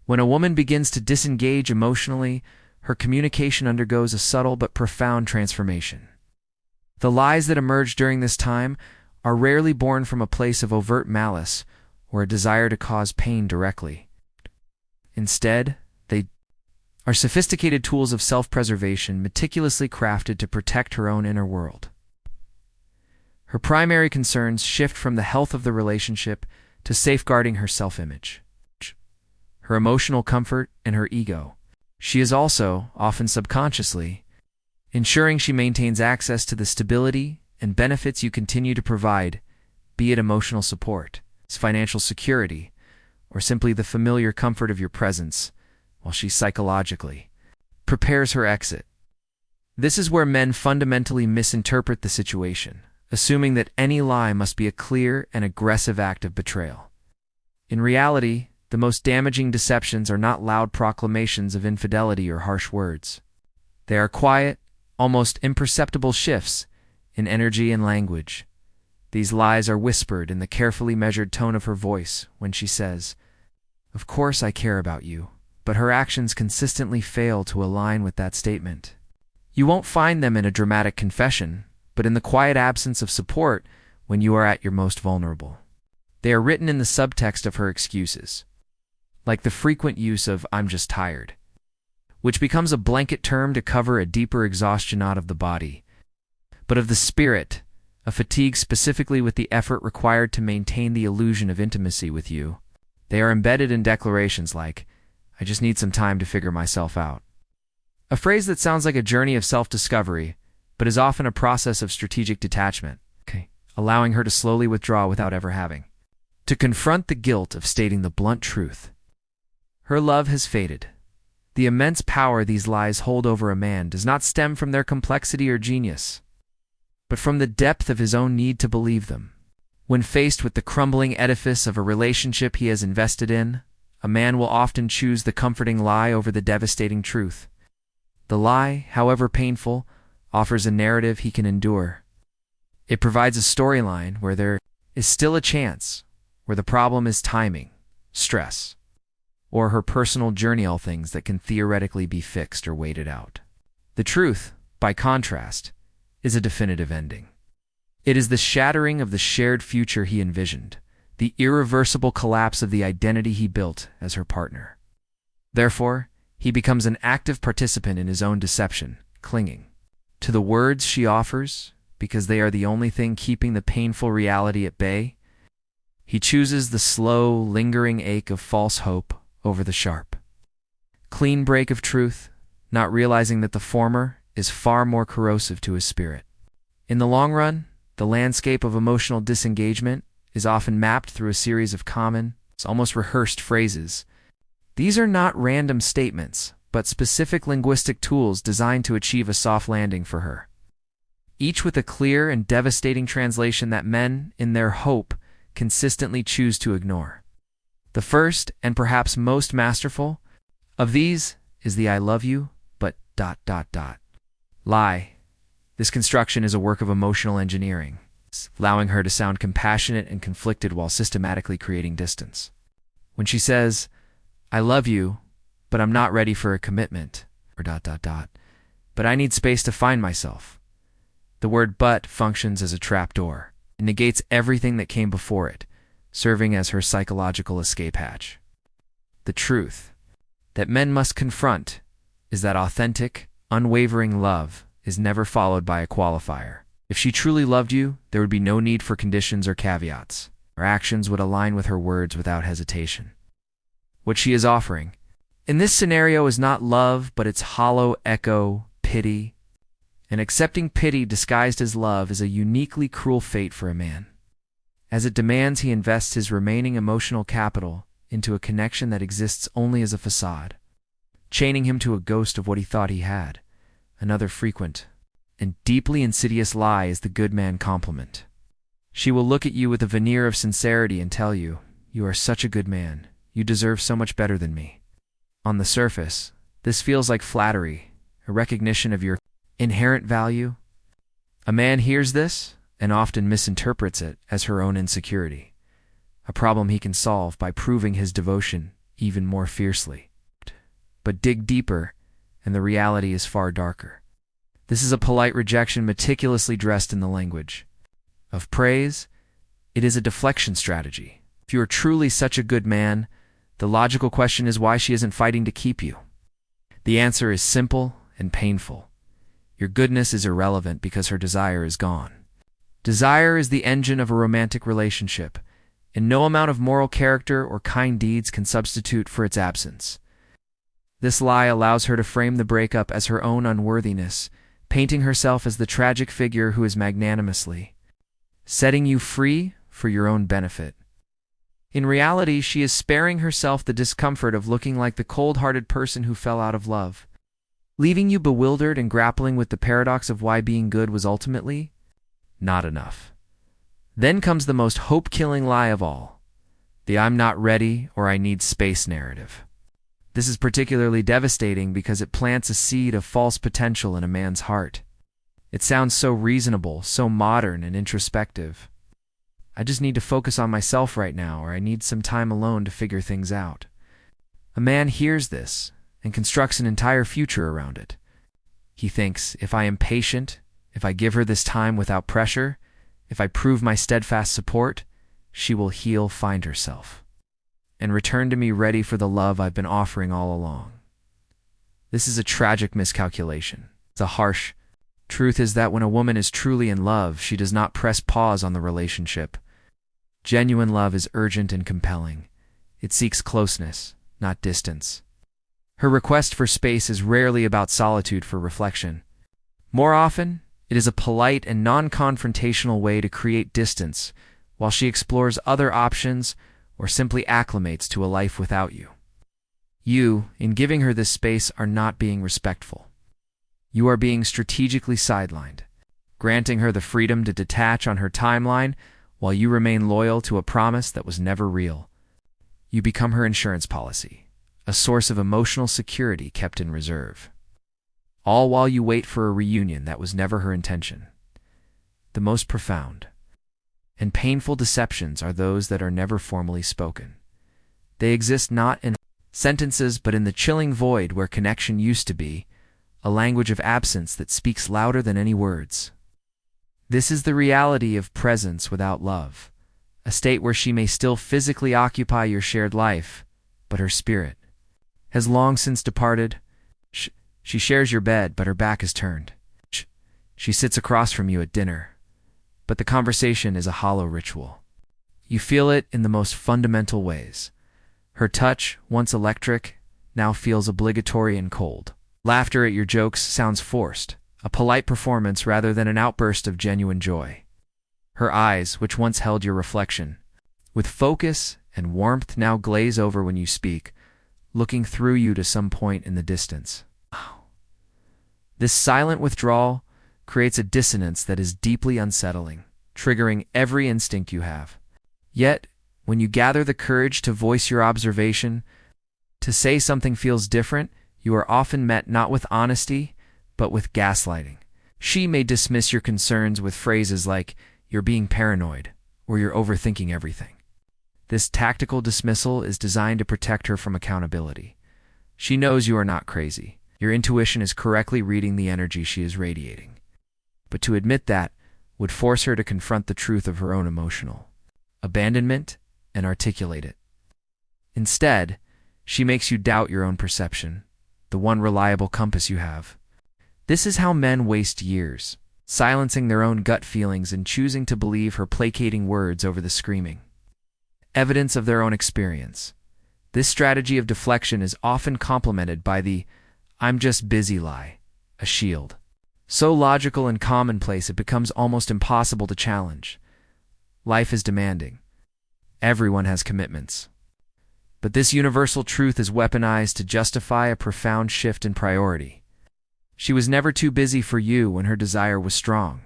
When a woman begins to disengage emotionally, her communication undergoes a subtle but profound transformation. The lies that emerge during this time are rarely born from a place of overt malice or a desire to cause pain directly. Instead, they are sophisticated tools of self-preservation meticulously crafted to protect her own inner world. Her primary concerns shift from the health of the relationship to safeguarding her self-image, her emotional comfort, and her ego. She is also, often subconsciously, ensuring she maintains access to the stability and benefits you continue to provide, be it emotional support, financial security, or simply the familiar comfort of your presence, while she psychologically prepares her exit. This is where men fundamentally misinterpret the situation, assuming that any lie must be a clear and aggressive act of betrayal. In reality, the most damaging deceptions are not loud proclamations of infidelity or harsh words. They are quiet, almost imperceptible shifts in energy and language. These lies are whispered in the carefully measured tone of her voice when she says, "Of course I care about you," but her actions consistently fail to align with that statement. You won't find them in a dramatic confession, but in the quiet absence of support when you are at your most vulnerable. They are written in the subtext of her excuses, like the frequent use of "I'm just tired," which becomes a blanket term to cover a deeper exhaustion not of the body, but of the spirit, a fatigue specifically with the effort required to maintain the illusion of intimacy with you. They are embedded in declarations like, "I just need some time to figure myself out," a phrase that sounds like a journey of self-discovery, but is often a process of strategic detachment, allowing her to slowly withdraw without ever having to confront the guilt of stating the blunt truth. Her love has faded. The immense power these lies hold over a man does not stem from their complexity or genius, but from the depth of his own need to believe them. When faced with the crumbling edifice of a relationship he has invested in, a man will often choose the comforting lie over the devastating truth. The lie, however painful, offers a narrative he can endure. It provides a storyline where there is still a chance, where the problem is timing, stress, or her personal journey, all things that can theoretically be fixed or waited out. The truth, by contrast, is a definitive ending. It is the shattering of the shared future he envisioned, the irreversible collapse of the identity he built as her partner. Therefore, he becomes an active participant in his own deception, clinging to the words she offers because they are the only thing keeping the painful reality at bay. He chooses the slow, lingering ache of false hope over the sharp, clean break of truth, not realizing that the former is far more corrosive to his spirit. In the long run, the landscape of emotional disengagement is often mapped through a series of common, almost rehearsed phrases. These are not random statements, but specific linguistic tools designed to achieve a soft landing for her, each with a clear and devastating translation that men, in their hope, consistently choose to ignore. The first, and perhaps most masterful, of these is the "I love you, but ... lie. This construction is a work of emotional engineering, allowing her to sound compassionate and conflicted while systematically creating distance. When she says, "I love you, but I'm not ready for a commitment," or ... but I need space to find myself, the word "but" functions as a trapdoor. It negates everything that came before it, serving as her psychological escape hatch. The truth that men must confront is that authentic, unwavering love is never followed by a qualifier. If she truly loved you, there would be no need for conditions or caveats. Her actions would align with her words without hesitation. What she is offering in this scenario is not love, but its hollow echo, pity. And accepting pity disguised as love is a uniquely cruel fate for a man, as it demands he invests his remaining emotional capital into a connection that exists only as a facade, chaining him to a ghost of what he thought he had. Another frequent and deeply insidious lie is the good man compliment. She will look at you with a veneer of sincerity and tell you, "You are such a good man. You deserve so much better than me." On the surface, this feels like flattery, a recognition of your inherent value. A man hears this and often misinterprets it as her own insecurity, a problem he can solve by proving his devotion even more fiercely. But dig deeper, and the reality is far darker. This is a polite rejection meticulously dressed in the language of praise. It is a deflection strategy. If you are truly such a good man, the logical question is why she isn't fighting to keep you. The answer is simple and painful. Your goodness is irrelevant because her desire is gone. Desire is the engine of a romantic relationship, and no amount of moral character or kind deeds can substitute for its absence. This lie allows her to frame the breakup as her own unworthiness, painting herself as the tragic figure who is magnanimously setting you free for your own benefit. In reality, she is sparing herself the discomfort of looking like the cold-hearted person who fell out of love, leaving you bewildered and grappling with the paradox of why being good was ultimately not enough. Then comes the most hope-killing lie of all, the "I'm not ready" or "I need space" narrative. This is particularly devastating because it plants a seed of false potential in a man's heart. It sounds so reasonable, so modern and introspective. I just need to focus on myself right now, or I need some time alone to figure things out. A man hears this and constructs an entire future around it. He thinks, if I am patient, if I give her this time without pressure, if I prove my steadfast support, she will heal, find herself, and return to me ready for the love I've been offering all along. This is a tragic miscalculation. The harsh truth is that when a woman is truly in love, she does not press pause on the relationship. Genuine love is urgent and compelling. It seeks closeness, not distance. Her request for space is rarely about solitude for reflection. More often, it is a polite and non-confrontational way to create distance while she explores other options or simply acclimates to a life without you. You, in giving her this space, are not being respectful. You are being strategically sidelined, granting her the freedom to detach on her timeline while you remain loyal to a promise that was never real. You become her insurance policy, a source of emotional security kept in reserve. All while you wait for a reunion that was never her intention. The most profound and painful deceptions are those that are never formally spoken. They exist not in sentences but in the chilling void where connection used to be, a language of absence that speaks louder than any words. This is the reality of presence without love, a state where she may still physically occupy your shared life, but her spirit has long since departed. She shares your bed, but her back is turned. She sits across from you at dinner, but the conversation is a hollow ritual. You feel it in the most fundamental ways. Her touch, once electric, now feels obligatory and cold. Laughter at your jokes sounds forced, a polite performance rather than an outburst of genuine joy. Her eyes, which once held your reflection, with focus and warmth now glaze over when you speak, looking through you to some point in the distance. This silent withdrawal creates a dissonance that is deeply unsettling, triggering every instinct you have. Yet, when you gather the courage to voice your observation, to say something feels different, you are often met not with honesty, but with gaslighting. She may dismiss your concerns with phrases like, "You're being paranoid," or "You're overthinking everything." This tactical dismissal is designed to protect her from accountability. She knows you are not crazy. Your intuition is correctly reading the energy she is radiating. But to admit that would force her to confront the truth of her own emotional abandonment and articulate it. Instead, she makes you doubt your own perception, the one reliable compass you have. This is how men waste years, silencing their own gut feelings and choosing to believe her placating words over the screaming evidence of their own experience. This strategy of deflection is often complemented by the "I'm just busy" lie, a shield so logical and commonplace it becomes almost impossible to challenge. Life is demanding. Everyone has commitments. But this universal truth is weaponized to justify a profound shift in priority. She was never too busy for you when her desire was strong.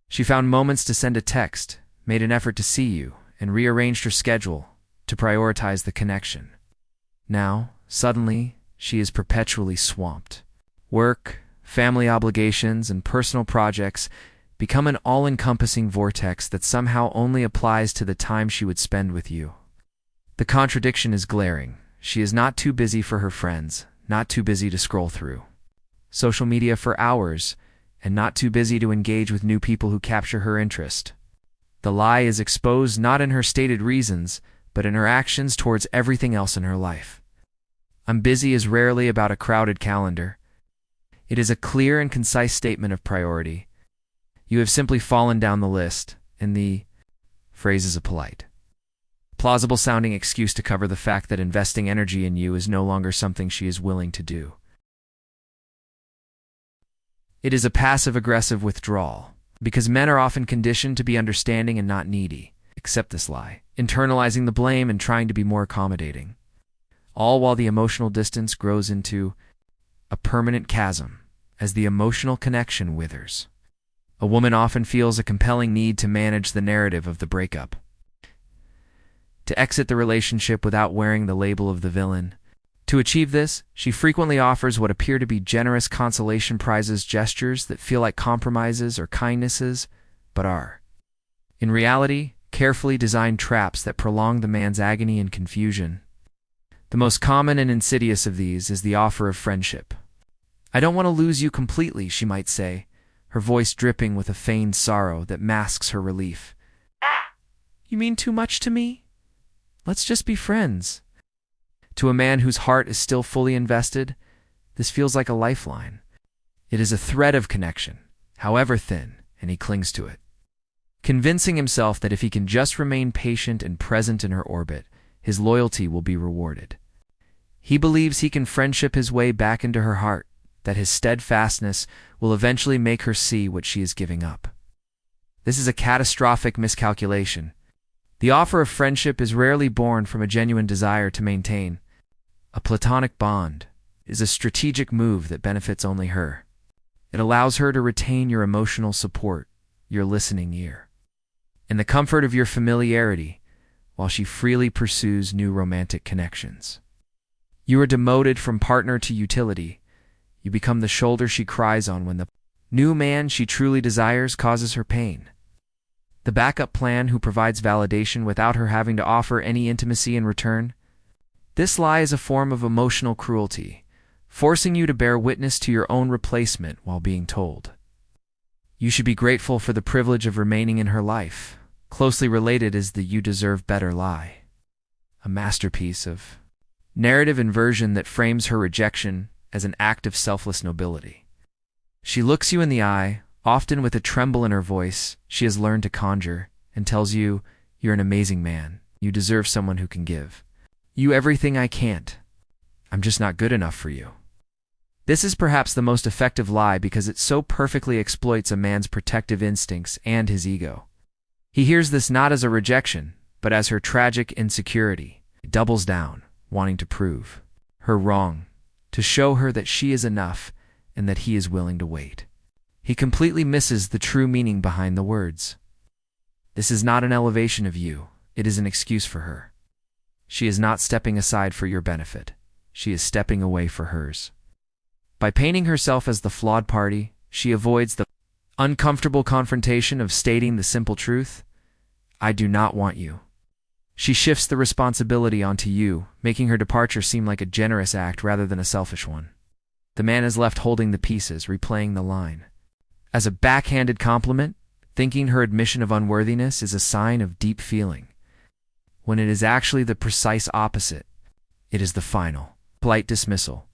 She found moments to send a text, made an effort to see you, and rearranged her schedule to prioritize the connection. Now, suddenly, she is perpetually swamped. Work, family obligations, and personal projects become an all-encompassing vortex that somehow only applies to the time she would spend with you. The contradiction is glaring. She is not too busy for her friends, not too busy to scroll through social media for hours, and not too busy to engage with new people who capture her interest. The lie is exposed not in her stated reasons, but in her actions towards everything else in her life. "I'm busy" is rarely about a crowded calendar. It is a clear and concise statement of priority. You have simply fallen down the list, and the phrase is a polite, plausible-sounding excuse to cover the fact that investing energy in you is no longer something she is willing to do. It is a passive-aggressive withdrawal, because men are often conditioned to be understanding and not needy. Accept this lie, internalizing the blame and trying to be more accommodating, all while the emotional distance grows into a permanent chasm as the emotional connection withers. A woman often feels a compelling need to manage the narrative of the breakup, to exit the relationship without wearing the label of the villain. To achieve this, she frequently offers what appear to be generous consolation prizes, gestures that feel like compromises or kindnesses, but are, in reality, carefully designed traps that prolong the man's agony and confusion. The most common and insidious of these is the offer of friendship. "I don't want to lose you completely," she might say, her voice dripping with a feigned sorrow that masks her relief. "You mean too much to me? Let's just be friends." To a man whose heart is still fully invested, this feels like a lifeline. It is a thread of connection, however thin, and he clings to it, convincing himself that if he can just remain patient and present in her orbit, his loyalty will be rewarded. He believes he can friendship his way back into her heart, that his steadfastness will eventually make her see what she is giving up. This is a catastrophic miscalculation. The offer of friendship is rarely born from a genuine desire to maintain a platonic bond. It is a strategic move that benefits only her. It allows her to retain your emotional support, your listening ear, and the comfort of your familiarity, while she freely pursues new romantic connections. You are demoted from partner to utility. You become the shoulder she cries on when the new man she truly desires causes her pain. The backup plan who provides validation without her having to offer any intimacy in return. This lie is a form of emotional cruelty, forcing you to bear witness to your own replacement while being told you should be grateful for the privilege of remaining in her life. Closely related is the "you deserve better" lie, a masterpiece of narrative inversion that frames her rejection as an act of selfless nobility. She looks you in the eye, often with a tremble in her voice she has learned to conjure, and tells you, "You're an amazing man. You deserve someone who can give you everything I can't. I'm just not good enough for you." This is perhaps the most effective lie because it so perfectly exploits a man's protective instincts and his ego. He hears this not as a rejection, but as her tragic insecurity. He doubles down, wanting to prove her wrong, to show her that she is enough and that he is willing to wait. He completely misses the true meaning behind the words. This is not an elevation of you, it is an excuse for her. She is not stepping aside for your benefit. She is stepping away for hers. By painting herself as the flawed party, she avoids the uncomfortable confrontation of stating the simple truth, "I do not want you." She shifts the responsibility onto you, making her departure seem like a generous act rather than a selfish one. The man is left holding the pieces, replaying the line as a backhanded compliment, thinking her admission of unworthiness is a sign of deep feeling, when it is actually the precise opposite. It is the final, polite dismissal.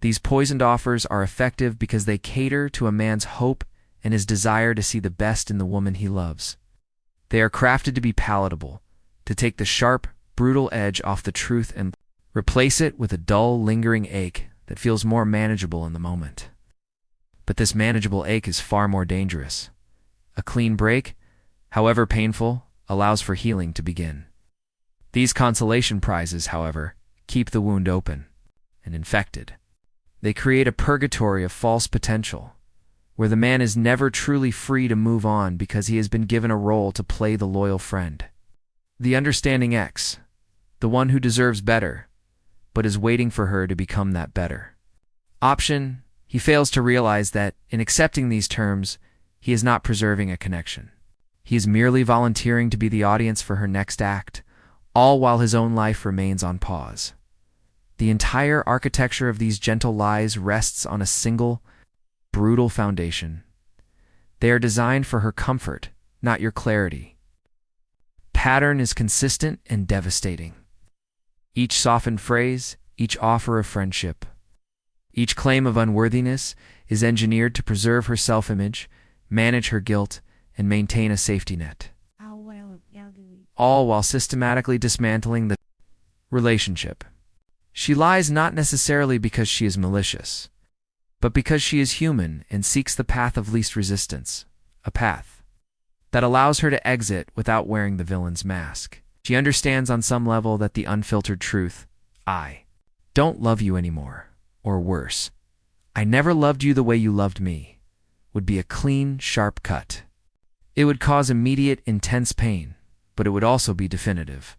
These poisoned offers are effective because they cater to a man's hope and his desire to see the best in the woman he loves. They are crafted to be palatable, to take the sharp, brutal edge off the truth and replace it with a dull, lingering ache that feels more manageable in the moment. But this manageable ache is far more dangerous. A clean break, however painful, allows for healing to begin. These consolation prizes, however, keep the wound open and infected. They create a purgatory of false potential, where the man is never truly free to move on because he has been given a role to play the loyal friend, the understanding ex, the one who deserves better, but is waiting for her to become that better option. He fails to realize that, in accepting these terms, he is not preserving a connection. He is merely volunteering to be the audience for her next act, all while his own life remains on pause. The entire architecture of these gentle lies rests on a single, brutal foundation. They are designed for her comfort, not your clarity. Pattern is consistent and devastating. Each softened phrase, each offer of friendship, each claim of unworthiness is engineered to preserve her self-image, manage her guilt, and maintain a safety net. All while systematically dismantling the relationship. She lies not necessarily because she is malicious, but because she is human and seeks the path of least resistance, a path that allows her to exit without wearing the villain's mask. She understands on some level that the unfiltered truth, I don't love you anymore, or worse, I never loved you the way you loved me, would be a clean, sharp cut. It would cause immediate, intense pain, but it would also be definitive.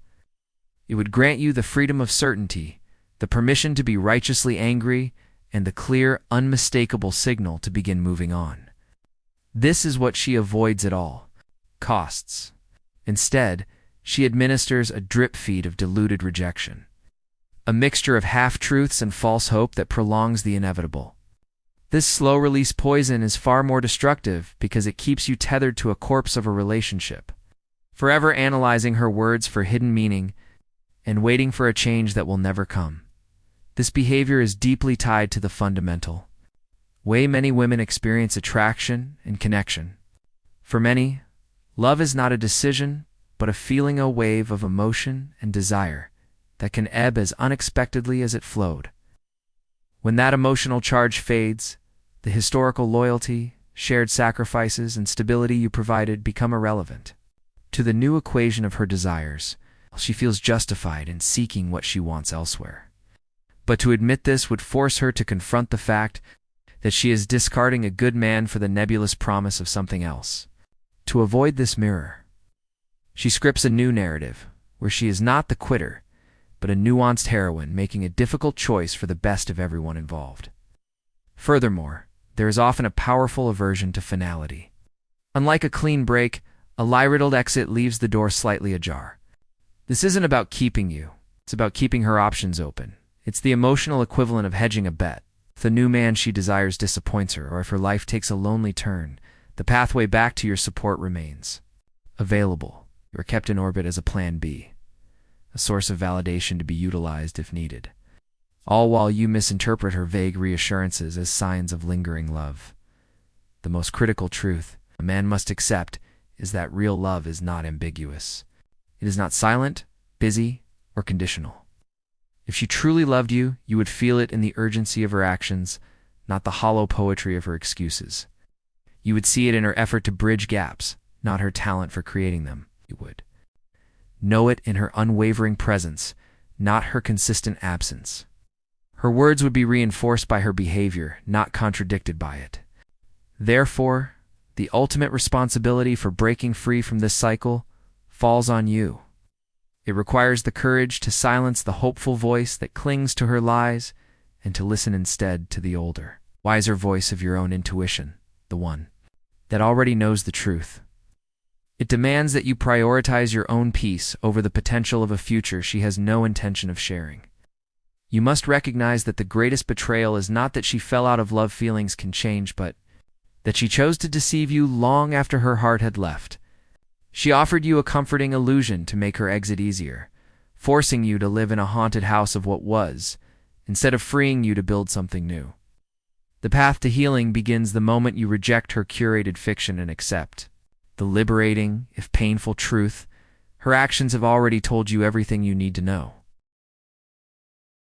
It would grant you the freedom of certainty, the permission to be righteously angry, and the clear, unmistakable signal to begin moving on. This is what she avoids at all costs. Instead, she administers a drip feed of diluted rejection, a mixture of half-truths and false hope that prolongs the inevitable. This slow-release poison is far more destructive because it keeps you tethered to a corpse of a relationship, forever analyzing her words for hidden meaning and waiting for a change that will never come. This behavior is deeply tied to the fundamental way many women experience attraction and connection. For many, love is not a decision, but a feeling, a wave of emotion and desire that can ebb as unexpectedly as it flowed. When that emotional charge fades, the historical loyalty, shared sacrifices, and stability you provided become irrelevant to the new equation of her desires. She feels justified in seeking what she wants elsewhere. But to admit this would force her to confront the fact that she is discarding a good man for the nebulous promise of something else. To avoid this mirror, she scripts a new narrative, where she is not the quitter, but a nuanced heroine making a difficult choice for the best of everyone involved. Furthermore, there is often a powerful aversion to finality. Unlike a clean break, a lie-riddled exit leaves the door slightly ajar. This isn't about keeping you, it's about keeping her options open. It's the emotional equivalent of hedging a bet. If the new man she desires disappoints her, or if her life takes a lonely turn, the pathway back to your support remains available. You are kept in orbit as a plan B, a source of validation to be utilized if needed, all while you misinterpret her vague reassurances as signs of lingering love. The most critical truth a man must accept is that real love is not ambiguous. It is not silent, busy, or conditional. If she truly loved you, you would feel it in the urgency of her actions, not the hollow poetry of her excuses. You would see it in her effort to bridge gaps, not her talent for creating them. You would know it in her unwavering presence, not her consistent absence. Her words would be reinforced by her behavior, not contradicted by it. Therefore, the ultimate responsibility for breaking free from this cycle falls on you. It requires the courage to silence the hopeful voice that clings to her lies and to listen instead to the older, wiser voice of your own intuition, the one that already knows the truth. It demands that you prioritize your own peace over the potential of a future she has no intention of sharing. You must recognize that the greatest betrayal is not that she fell out of love feelings can change, but that she chose to deceive you long after her heart had left. She offered you a comforting illusion to make her exit easier, forcing you to live in a haunted house of what was, instead of freeing you to build something new. The path to healing begins the moment you reject her curated fiction and accept the liberating, if painful, truth. Her actions have already told you everything you need to know.